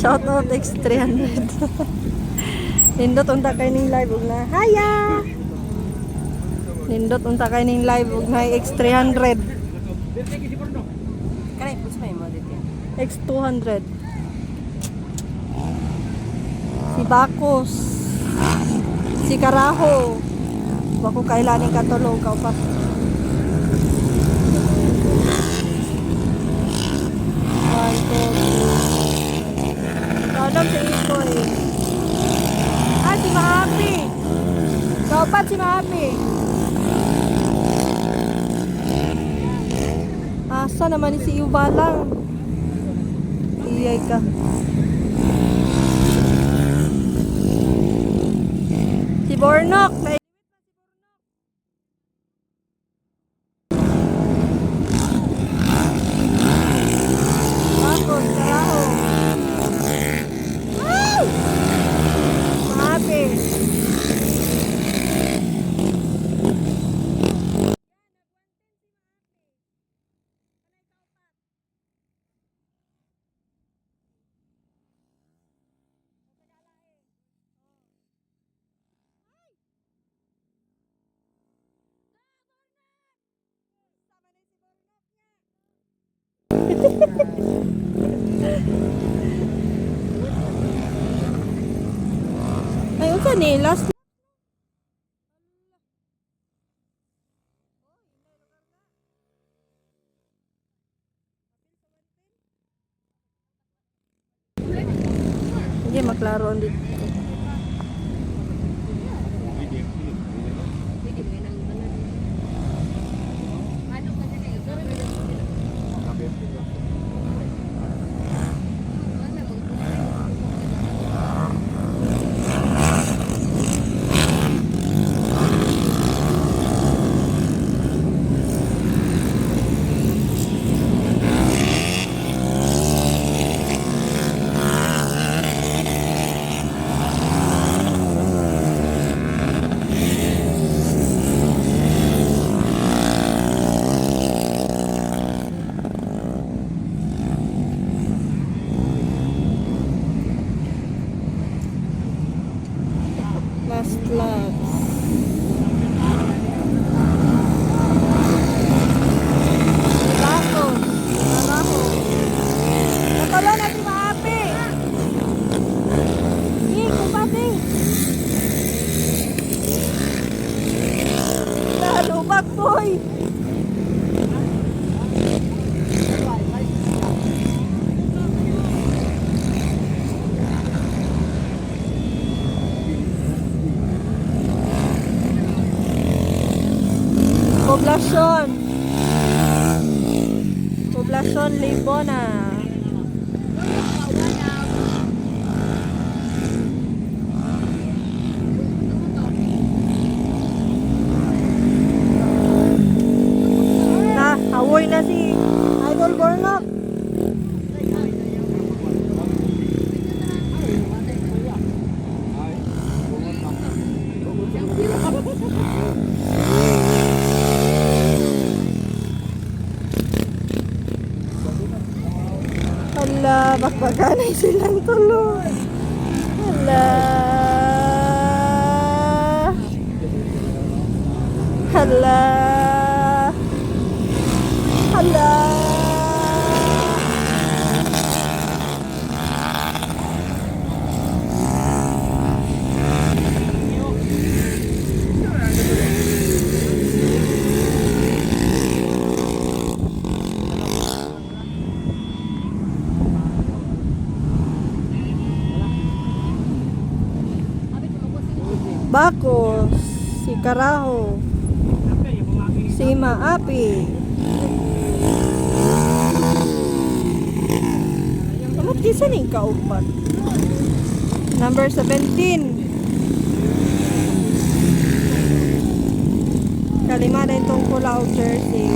Shout out X300. Nindot unta kay ning live ug na. Haya. Nindot unta kay ning live ug na X300. Kanay puso may mo dito. X200. Si Bakos. Si Karaho. Bako kailaning katulog ka pa. One, two, three. Alam si Iko eh. Ah, si Maapi. Kaupat si Maapi. Asa naman si Iubalang. Iyay ka. Si Bornok. Bakos, Karaho. Ay! Maapi. Ay, unsa ni last hindi maklaro dito. Last laps. Bakos, Karaho. Natalo na si Maapi. Kumpati. Lubak, boy. Poblasyon. Poblasyon Libona. Na, awoy na si Idol Bornok. Hala, bakbaganay silang tulo. Hala. Hala. Hala. Bakos, si Karaho, si Maapi. Kamat kisa ning kaupat. Number 17. Kalima na itong pula o jersey.